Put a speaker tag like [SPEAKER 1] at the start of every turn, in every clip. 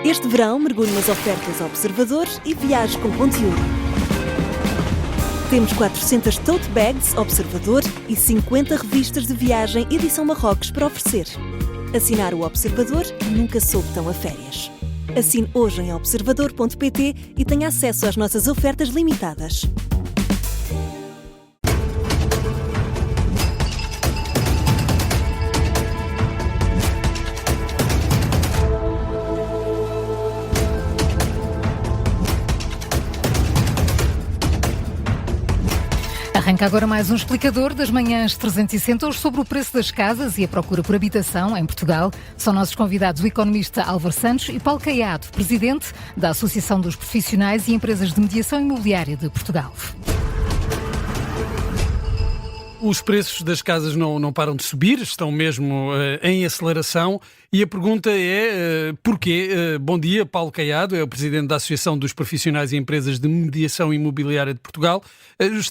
[SPEAKER 1] Este verão, mergulhe nas ofertas Observador e viaje com conteúdo. Temos 400 tote bags Observador e 50 revistas de viagem edição Marrocos para oferecer. Assinar o Observador nunca soube tão a férias. Assine hoje em observador.pt e tenha acesso às nossas ofertas limitadas.
[SPEAKER 2] Arranca agora mais um explicador das manhãs 360, hoje sobre o preço das casas e a procura por habitação em Portugal. São nossos convidados o economista Álvaro Santos e Paulo Caiado, presidente da Associação dos Profissionais e Empresas de Mediação Imobiliária de Portugal.
[SPEAKER 3] Os preços das casas não param de subir, estão mesmo em aceleração e a pergunta é porquê? Bom dia, Paulo Caiado, é o Presidente da Associação dos Profissionais e Empresas de Mediação Imobiliária de Portugal.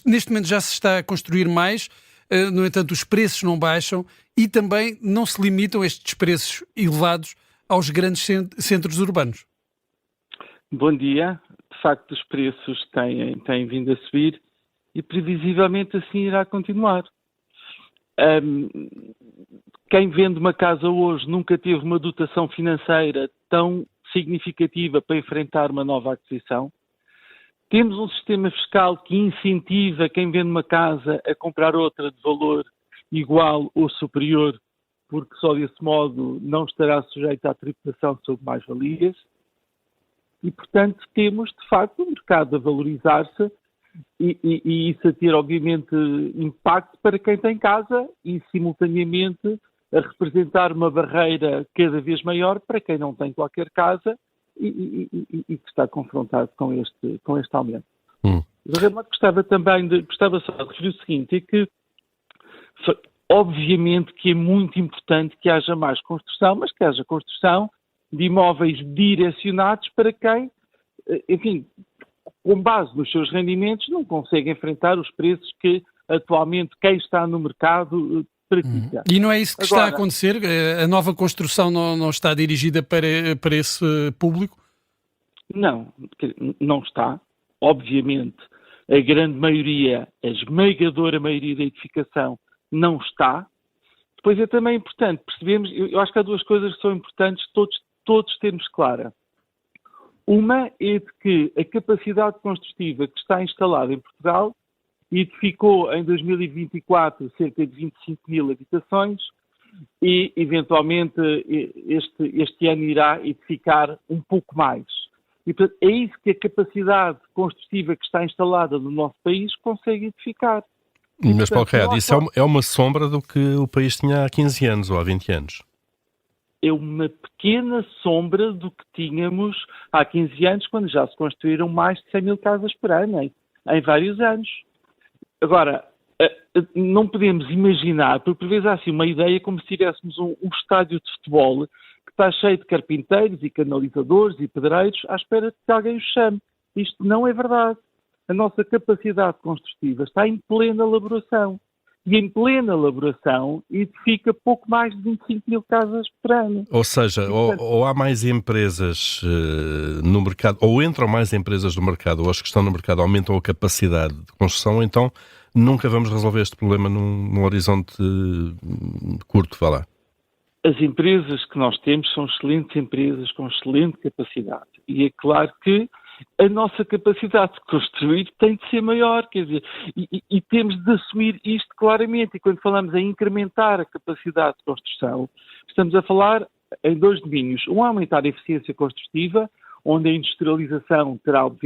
[SPEAKER 3] Neste momento já se está a construir mais, no entanto os preços não baixam e também não se limitam estes preços elevados aos grandes centros urbanos.
[SPEAKER 4] Bom dia, de facto os preços têm vindo a subir e previsivelmente assim irá continuar. Quem vende uma casa hoje nunca teve uma dotação financeira tão significativa para enfrentar uma nova aquisição. Temos um sistema fiscal que incentiva quem vende uma casa a comprar outra de valor igual ou superior, porque só desse modo não estará sujeito à tributação sobre mais-valias. E, portanto, temos, de facto, o mercado a valorizar-se e isso a ter, obviamente, impacto para quem tem casa e, simultaneamente, a representar uma barreira cada vez maior para quem não tem qualquer casa e que está confrontado com este aumento. Gostava só de referir o seguinte, é que, obviamente, que é muito importante que haja mais construção, mas que haja construção de imóveis direcionados para quem, enfim, com base nos seus rendimentos, não consegue enfrentar os preços que atualmente quem está no mercado pratica.
[SPEAKER 3] E não é isso que está a acontecer? A nova construção não está dirigida para esse público?
[SPEAKER 4] Não está. Obviamente, a grande maioria, a esmagadora maioria da edificação não está. Depois é também importante percebermos, eu acho que há duas coisas que são importantes todos termos clara. Uma é de que a capacidade construtiva que está instalada em Portugal edificou em 2024 cerca de 25 mil habitações e, eventualmente, este ano irá edificar um pouco mais. E, portanto, é isso que a capacidade construtiva que está instalada no nosso país consegue edificar.
[SPEAKER 5] Mas, Paulo Caiado, isso é uma sombra do que o país tinha há 15 anos ou há 20 anos?
[SPEAKER 4] É uma pequena sombra do que tínhamos há 15 anos, quando já se construíram mais de 100 mil casas por ano, em vários anos. Agora, não podemos imaginar, porque por vezes há assim uma ideia como se tivéssemos um estádio de futebol que está cheio de carpinteiros e canalizadores e pedreiros à espera de que alguém os chame. Isto não é verdade. A nossa capacidade construtiva está em plena elaboração. E em plena elaboração edifica pouco mais de 25 mil casas por ano.
[SPEAKER 5] Ou seja, ou há mais empresas no mercado, ou entram mais empresas no mercado, ou as que estão no mercado aumentam a capacidade de construção, então nunca vamos resolver este problema num horizonte curto, vá lá.
[SPEAKER 4] As empresas que nós temos são excelentes empresas com excelente capacidade. E é claro que a nossa capacidade de construir tem de ser maior, quer dizer, e temos de assumir isto claramente. E quando falamos em incrementar a capacidade de construção, estamos a falar em dois domínios. Um, aumentar a eficiência construtiva, onde a industrialização será muito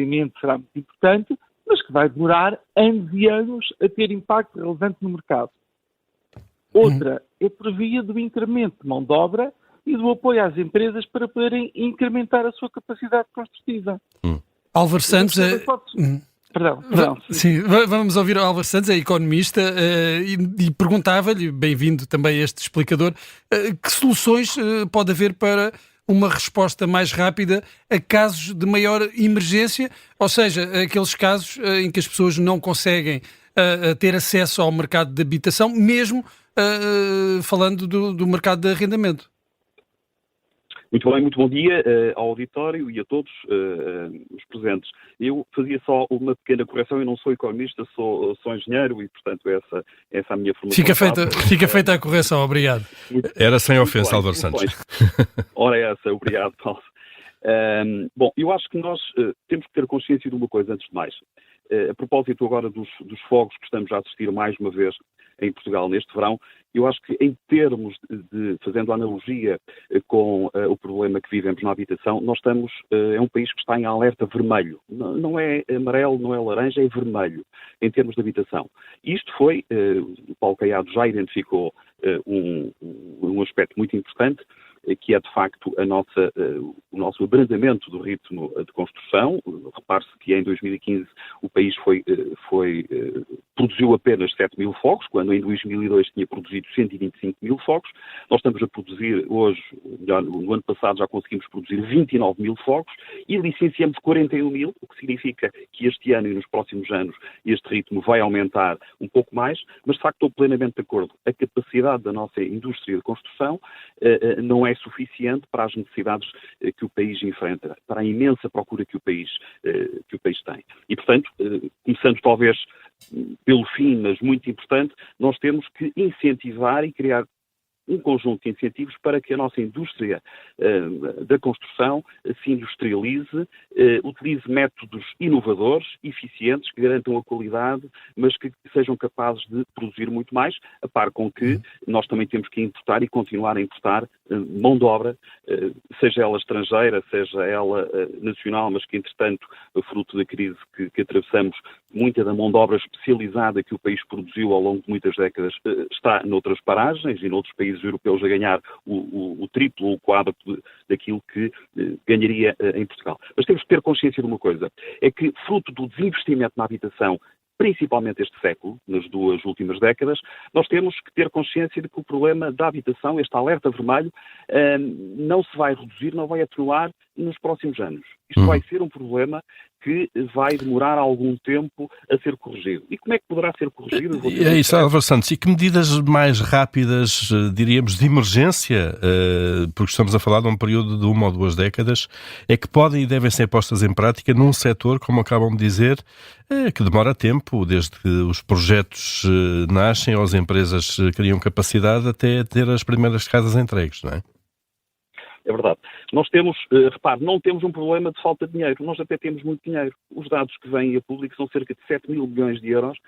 [SPEAKER 4] importante, mas que vai demorar anos e anos a ter impacto relevante no mercado. Outra é por via do incremento de mão de obra e do apoio às empresas para poderem incrementar a sua capacidade construtiva.
[SPEAKER 3] Álvaro Santos...
[SPEAKER 4] Perdão.
[SPEAKER 3] Sim, vamos ouvir o Álvaro Santos, é economista, e perguntava-lhe, bem-vindo também a este explicador, que soluções pode haver para uma resposta mais rápida a casos de maior emergência, ou seja, aqueles casos em que as pessoas não conseguem ter acesso ao mercado de habitação, mesmo falando do mercado de arrendamento.
[SPEAKER 6] Muito bem, muito bom dia ao auditório e a todos os presentes. Eu fazia só uma pequena correção, eu não sou economista, sou engenheiro e, portanto, essa é a minha formação.
[SPEAKER 3] Fica feita a correção, obrigado.
[SPEAKER 5] Era sem ofensa, Álvaro Santos.
[SPEAKER 6] Ora essa, obrigado, Paulo. Bom, eu acho que nós temos que ter consciência de uma coisa antes de mais. A propósito agora dos fogos que estamos a assistir mais uma vez em Portugal neste verão, eu acho que em termos fazendo a analogia com o problema que vivemos na habitação, nós estamos, é um país que está em alerta vermelho. Não é amarelo, não é laranja, é vermelho em termos de habitação. Isto foi, o Paulo Caiado já identificou um aspecto muito importante, que é de facto o nosso abrandamento do ritmo de construção. Repare-se que em 2015 o país produziu apenas 7 mil fogos, quando em 2002 tinha produzido 125 mil fogos. Nós estamos a produzir hoje, no ano passado já conseguimos produzir 29 mil fogos e licenciamos 41 mil, o que significa que este ano e nos próximos anos este ritmo vai aumentar um pouco mais, mas de facto estou plenamente de acordo. A capacidade da nossa indústria de construção não é suficiente para as necessidades que o país enfrenta, para a imensa procura que o país tem. E, portanto, começando talvez pelo fim, mas muito importante, nós temos que incentivar e criar um conjunto de incentivos para que a nossa indústria da construção se industrialize, utilize métodos inovadores, eficientes, que garantam a qualidade, mas que sejam capazes de produzir muito mais, a par com que nós também temos que importar e continuar a importar mão de obra, seja ela estrangeira, seja ela nacional, mas que, entretanto, fruto da crise que atravessamos, muita da mão de obra especializada que o país produziu ao longo de muitas décadas está noutras paragens e noutros países europeus a ganhar o triplo ou o quádruplo daquilo que ganharia em Portugal. Mas temos que ter consciência de uma coisa, é que fruto do desinvestimento na habitação, principalmente este século, nas duas últimas décadas, nós temos que ter consciência de que o problema da habitação, este alerta vermelho, não se vai reduzir, não vai atenuar nos próximos anos. Isto vai ser um problema que vai demorar algum tempo a ser corrigido. E como é que poderá ser corrigido?
[SPEAKER 5] É isso, Álvaro Santos. E que medidas mais rápidas, diríamos, de emergência, porque estamos a falar de um período de 1 ou 2 décadas, é que podem e devem ser postas em prática num setor, como acabam de dizer, que demora tempo, desde que os projetos nascem ou as empresas criam capacidade até ter as primeiras casas entregues, não é?
[SPEAKER 6] É verdade. Nós temos, repare, não temos um problema de falta de dinheiro. Nós até temos muito dinheiro. Os dados que vêm a público são cerca de 7 mil milhões de euros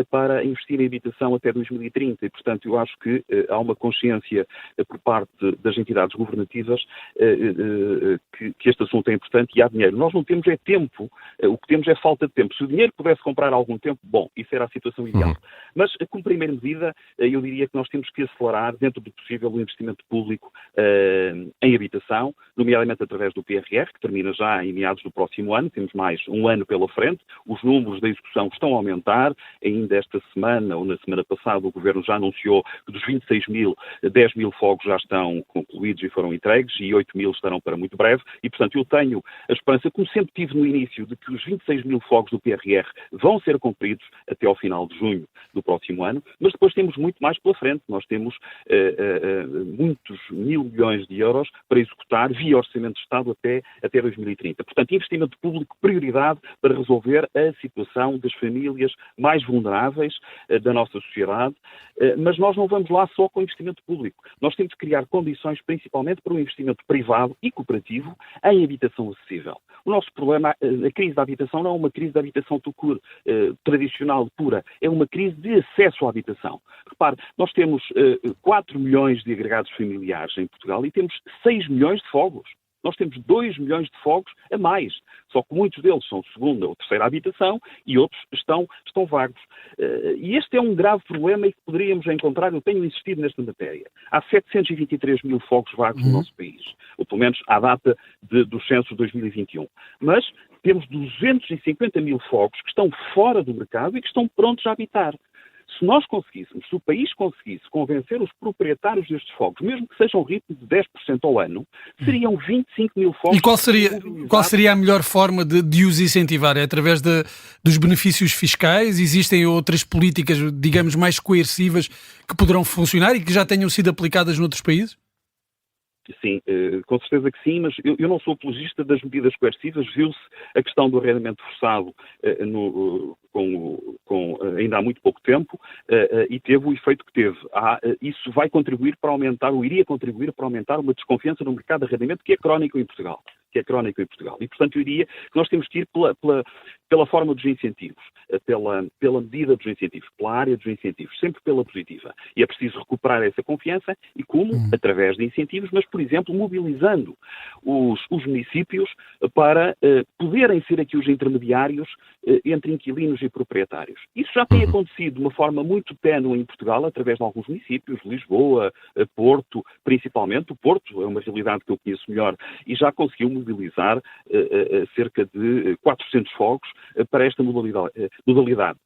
[SPEAKER 6] para investir em habitação até 2030. E, portanto, eu acho que há uma consciência por parte das entidades governativas que este assunto é importante e há dinheiro. Nós não temos é tempo. O que temos é falta de tempo. Se o dinheiro pudesse comprar algum tempo, bom, isso era a situação ideal. Mas, como primeira medida, eu diria que nós temos que acelerar, dentro do possível, o investimento público em habitação, nomeadamente através do PRR, que termina já em meados do próximo ano. Temos mais um ano pela frente. Os números da execução estão a aumentar. Ainda esta semana, ou na semana passada, o Governo já anunciou que dos 26 mil, 10 mil fogos já estão concluídos e foram entregues e 8 mil estarão para muito breve. E, portanto, eu tenho a esperança, como sempre tive no início, de que os 26 mil fogos do PRR vão ser cumpridos até ao final de junho do próximo ano, mas depois temos muito mais pela frente. Nós temos muitos mil milhões de euros para executar via Orçamento de Estado até 2030. Portanto, investimento público, prioridade para resolver a situação das famílias mais vulneráveis da nossa sociedade, mas nós não vamos lá só com investimento público. Nós temos que criar condições, principalmente para o investimento privado e cooperativo em habitação acessível. O nosso problema, a crise da habitação, não é uma crise da habitação tradicional, pura, é uma crise de acesso à habitação. Repare, nós temos 4 milhões de agregados familiares em Portugal e temos 6 milhões de fogos. Nós temos 2 milhões de fogos a mais, só que muitos deles são segunda ou terceira habitação e outros estão vagos. E este é um grave problema e que poderíamos encontrar, eu tenho insistido nesta matéria. Há 723 mil fogos vagos no nosso país, ou pelo menos à data do censo de 2021. Mas temos 250 mil fogos que estão fora do mercado e que estão prontos a habitar. Se nós conseguíssemos, se o país conseguisse convencer os proprietários destes fogos, mesmo que sejam um ritmo de 10% ao ano, seriam 25 mil fogos.
[SPEAKER 3] E qual seria a melhor forma de os incentivar? É através dos benefícios fiscais? Existem outras políticas, digamos, mais coercivas que poderão funcionar e que já tenham sido aplicadas noutros países?
[SPEAKER 6] Sim, com certeza que sim, mas eu não sou apologista das medidas coercivas. Viu-se a questão do arrendamento forçado ainda há muito pouco tempo e teve o efeito que teve. Isso vai contribuir para aumentar, ou iria contribuir para aumentar uma desconfiança no mercado de arrendamento que é crónico em Portugal. E, portanto, eu diria que nós temos que ir pela forma dos incentivos, pela medida dos incentivos, pela área dos incentivos, sempre pela positiva. E é preciso recuperar essa confiança e como? Através de incentivos, mas, por exemplo, mobilizando os municípios para poderem ser aqui os intermediários entre inquilinos e proprietários. Isso já tem acontecido de uma forma muito ténue em Portugal, através de alguns municípios, Lisboa, Porto, principalmente. O Porto é uma realidade que eu conheço melhor e já conseguiu mobilizar cerca de 400 fogos para esta modalidade.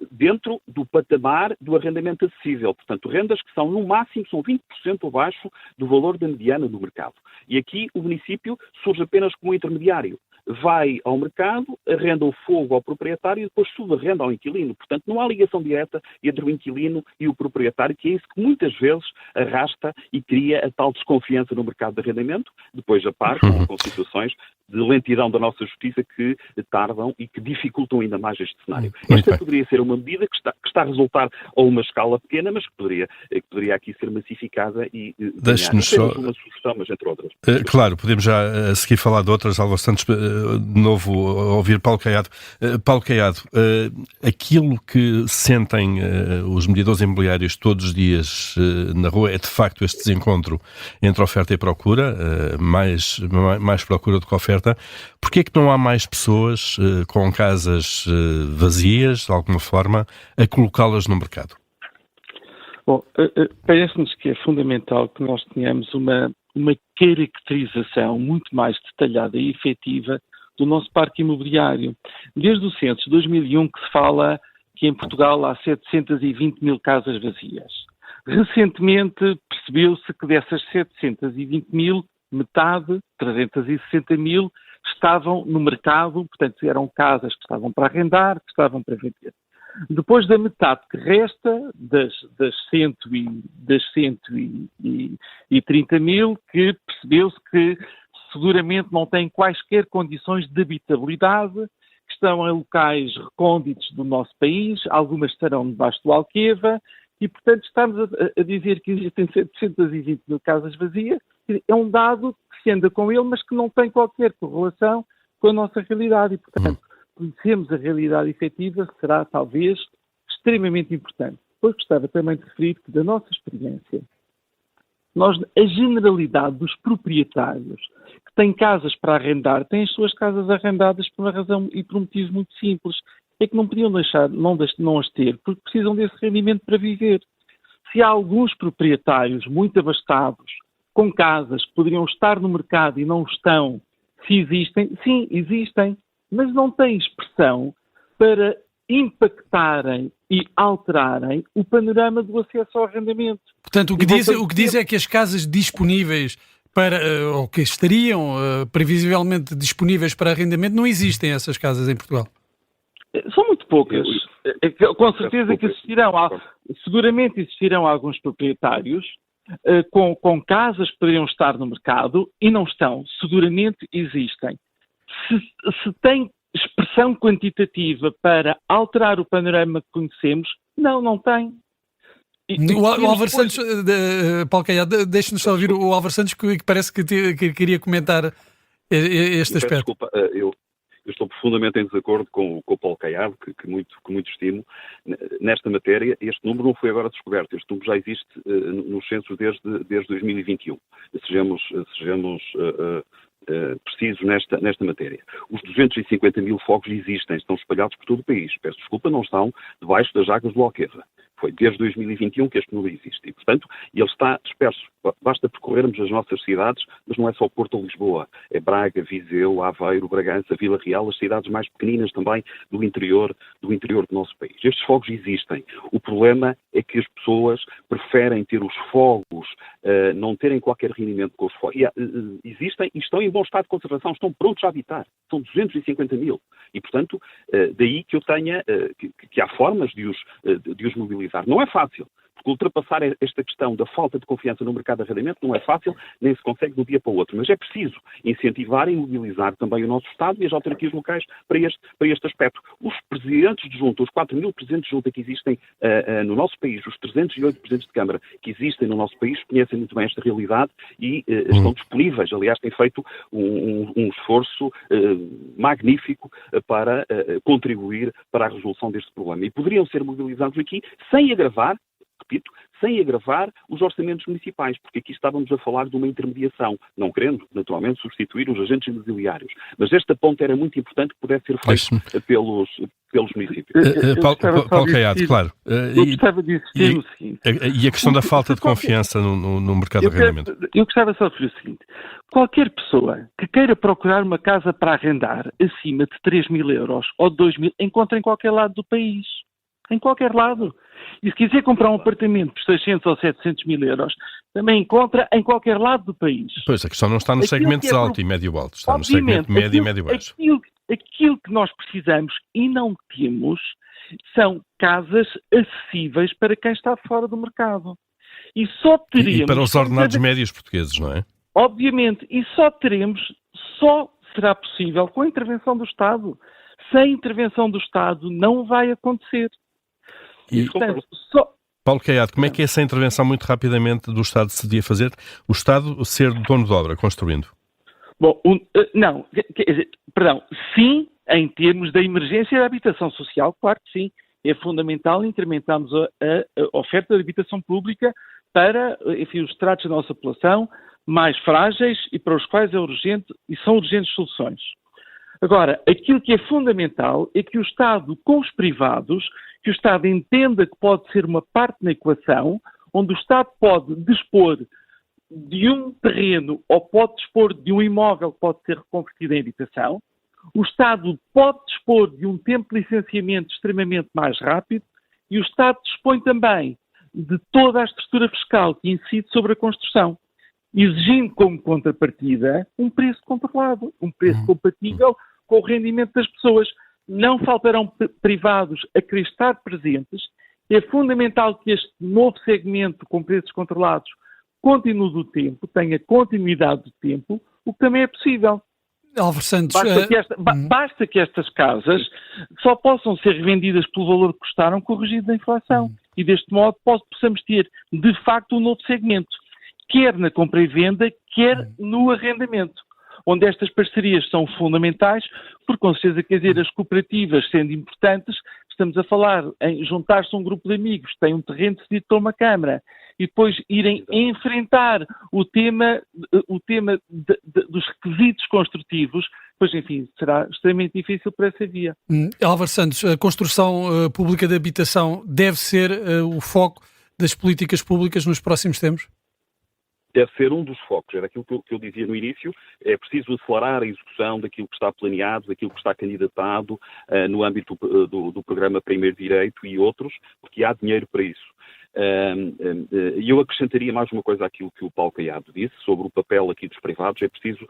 [SPEAKER 6] Dentro do patamar do arrendamento acessível. Portanto, rendas que são, no máximo, são 20% abaixo do valor da mediana do mercado. E aqui o município surge apenas como intermediário. Vai ao mercado, arrenda o fogo ao proprietário e depois subarrenda ao inquilino. Portanto, não há ligação direta entre o inquilino e o proprietário, que é isso que muitas vezes arrasta e cria a tal desconfiança no mercado de arrendamento, depois a par com situações de lentidão da nossa justiça que tardam e que dificultam ainda mais este cenário. Esta poderia ser uma medida que está a resultar a uma escala pequena, mas que poderia aqui ser massificada e
[SPEAKER 5] Deixe-nos só
[SPEAKER 6] uma sugestão, mas entre outras.
[SPEAKER 5] Claro, podemos já a seguir falar de outras. Álvaro Santos, de novo ouvir Paulo Caiado. Paulo Caiado, aquilo que sentem os mediadores imobiliários todos os dias na rua é de facto este desencontro entre oferta e procura, mais procura do que oferta. Porquê é que não há mais pessoas com casas vazias, de alguma forma, a colocá-las no mercado?
[SPEAKER 4] Bom, parece-nos que é fundamental que nós tenhamos uma caracterização muito mais detalhada e efetiva do nosso parque imobiliário. Desde o censo de 2001 que se fala que em Portugal há 720 mil casas vazias. Recentemente percebeu-se que dessas 720 mil, metade, 360 mil, estavam no mercado, portanto eram casas que estavam para arrendar, que estavam para vender. Depois da metade que resta, das 130 mil, que percebeu-se que seguramente não têm quaisquer condições de habitabilidade, que estão em locais recônditos do nosso país, algumas estarão debaixo do Alqueva, e portanto estamos a dizer que existem 720 mil casas vazias. É um dado que se anda com ele, mas que não tem qualquer correlação com a nossa realidade. E, portanto, conhecermos a realidade efetiva será, talvez, extremamente importante. Depois gostava também de referir que, da nossa experiência, a generalidade dos proprietários que têm casas para arrendar, têm as suas casas arrendadas por uma razão e por um motivo muito simples. É que não podiam não as ter, porque precisam desse rendimento para viver. Se há alguns proprietários muito abastados, com casas que poderiam estar no mercado e não estão, se existem, sim, existem, mas não têm expressão para impactarem e alterarem o panorama do acesso ao arrendamento.
[SPEAKER 3] Portanto, o que diz é que as casas disponíveis ou que estariam previsivelmente disponíveis para arrendamento, não existem essas casas em Portugal?
[SPEAKER 4] São muito poucas. Com certeza que seguramente existirão alguns proprietários com casas que poderiam estar no mercado e não estão, seguramente existem. Se tem expressão quantitativa para alterar o panorama que conhecemos, não tem.
[SPEAKER 3] O Álvaro Santos, Paulo Caiado, deixe-nos só ouvir o Álvaro Santos, que parece que queria comentar este aspecto.
[SPEAKER 6] Desculpa, eu estou profundamente em desacordo com o Paulo Caiado, que muito estimo. Nesta matéria, este número não foi agora descoberto. Este número já existe nos censos desde 2021. Sejamos precisos nesta matéria. Os 250 mil fogos existem, estão espalhados por todo o país. Peço desculpa, não estão debaixo das águas do Alqueva. Foi desde 2021 que este número existe. E, portanto, ele está disperso. Basta percorrermos as nossas cidades, mas não é só Porto ou Lisboa. É Braga, Viseu, Aveiro, Bragança, Vila Real, as cidades mais pequeninas também do interior do nosso país. Estes fogos existem. O problema é que as pessoas preferem ter os fogos, não terem qualquer rendimento com os fogos. Existem e estão em bom estado de conservação, estão prontos a habitar. São 250 mil. E, portanto, daí que eu tenha, que há formas de os mobilizar. Não é fácil. porque ultrapassar esta questão da falta de confiança no mercado de arrendamento não é fácil, nem se consegue de um dia para o outro, mas é preciso incentivar e mobilizar também o nosso Estado e as autarquias locais para este aspecto. Os presidentes de junta, os 4.000 presidentes de junta que existem no nosso país, os 308 presidentes de Câmara que existem no nosso país, conhecem muito bem esta realidade e estão disponíveis. Aliás, têm feito um esforço magnífico para contribuir para a resolução deste problema. E poderiam ser mobilizados aqui sem agravar, repito, sem agravar os orçamentos municipais, porque aqui estávamos a falar de uma intermediação, não querendo, naturalmente, substituir os agentes imobiliários. Mas esta ponta era muito importante que pudesse ser feita pelos municípios.
[SPEAKER 5] Paulo Caiado, claro.
[SPEAKER 4] Eu gostava de insistir no seguinte.
[SPEAKER 5] E a questão da falta de confiança no mercado de arrendamento?
[SPEAKER 4] Eu gostava só de dizer o seguinte. Qualquer pessoa que queira procurar uma casa para arrendar acima de 3.000 euros ou de 2.000, encontra em qualquer lado do país. Em qualquer lado. E se quiser comprar um apartamento por 600 ou 700 mil euros, também encontra em qualquer lado do país.
[SPEAKER 5] Pois, a questão não está nos segmentos alto e médio-alto, está no segmento médio e médio-baixo.
[SPEAKER 4] Aquilo que nós precisamos e não temos são casas acessíveis para quem está fora do mercado. E só teríamos...
[SPEAKER 5] E para os ordenados médios portugueses, não é?
[SPEAKER 4] Obviamente. E só será possível com a intervenção do Estado. Sem intervenção do Estado não vai acontecer.
[SPEAKER 5] E, portanto, Paulo Caiado, como é que essa intervenção muito rapidamente do Estado se devia fazer? O Estado ser dono de obra, construindo?
[SPEAKER 4] Bom, sim, em termos da emergência da habitação social, claro que sim. É fundamental incrementarmos a oferta de habitação pública para, enfim, os estratos da nossa população mais frágeis e para os quais é urgente e são urgentes soluções. Agora, aquilo que é fundamental é que o Estado, com os privados, que o Estado entenda que pode ser uma parte na equação, onde o Estado pode dispor de um terreno ou pode dispor de um imóvel que pode ser reconvertido em habitação, o Estado pode dispor de um tempo de licenciamento extremamente mais rápido e o Estado dispõe também de toda a estrutura fiscal que incide sobre a construção, exigindo como contrapartida um preço controlado, um preço compatível com o rendimento das pessoas. Não faltarão privados a querer estar presentes. É fundamental que este novo segmento com preços controlados continue do tempo, tenha continuidade do tempo, o que também é possível.
[SPEAKER 3] Álvaro Santos...
[SPEAKER 4] Basta que estas casas só possam ser revendidas pelo valor que custaram, corrigido da inflação. E deste modo possamos ter, de facto, um novo segmento, quer na compra e venda, quer no arrendamento, onde estas parcerias são fundamentais, porque com certeza, quer dizer, as cooperativas sendo importantes, estamos a falar em juntar-se um grupo de amigos, tem um terreno decidido por uma Câmara, e depois irem enfrentar o tema dos requisitos construtivos, pois enfim, será extremamente difícil por essa via.
[SPEAKER 3] Álvaro Santos, a construção pública de habitação deve ser o foco das políticas públicas nos próximos tempos?
[SPEAKER 6] Deve ser um dos focos, era aquilo que eu dizia no início, é preciso acelerar a execução daquilo que está planeado, daquilo que está candidatado no âmbito do programa Primeiro Direito e outros, porque há dinheiro para isso. E eu acrescentaria mais uma coisa àquilo que o Paulo Caiado disse sobre o papel aqui dos privados. É preciso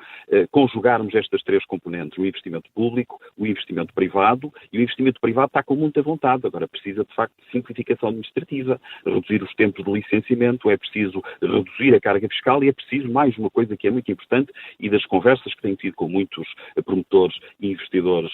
[SPEAKER 6] conjugarmos estas três componentes, o investimento público, o investimento privado, e o investimento privado está com muita vontade. Agora precisa de facto de simplificação administrativa, reduzir os tempos de licenciamento, é preciso reduzir a carga fiscal e é preciso mais uma coisa que é muito importante e das conversas que tenho tido com muitos promotores e investidores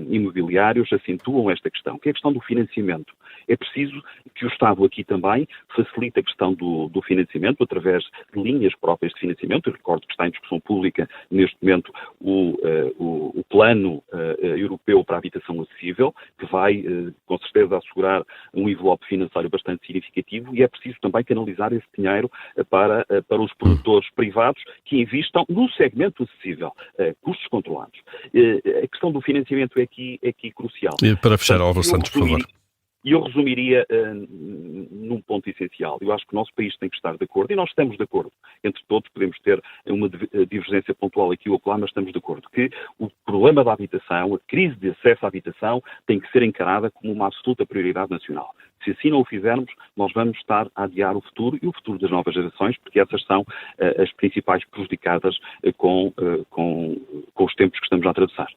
[SPEAKER 6] imobiliários acentuam esta questão, que é a questão do financiamento. É preciso que o Estado aqui também facilite a questão do financiamento através de linhas próprias de financiamento. Eu recordo que está em discussão pública neste momento o plano europeu para a habitação acessível, que vai com certeza assegurar um envelope financeiro bastante significativo, e é preciso também canalizar esse dinheiro para os produtores privados que investam no segmento acessível, custos controlados. A questão do financiamento é aqui crucial.
[SPEAKER 5] E para fechar, Álvaro Santos, por favor.
[SPEAKER 6] E eu resumiria num ponto essencial. Eu acho que o nosso país tem que estar de acordo, e nós estamos de acordo. Entre todos podemos ter uma divergência pontual aqui ou lá, mas estamos de acordo que o problema da habitação, a crise de acesso à habitação, tem que ser encarada como uma absoluta prioridade nacional. Se assim não o fizermos, nós vamos estar a adiar o futuro e o futuro das novas gerações, porque essas são as principais prejudicadas com os tempos que estamos a atravessar.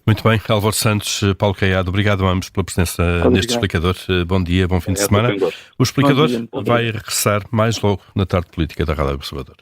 [SPEAKER 5] Muito bem, Álvaro Santos, Paulo Caiado, obrigado a ambos pela presença neste Explicador. Bom dia, bom fim de semana. O Explicador vai regressar mais logo na tarde política da Rádio Observador.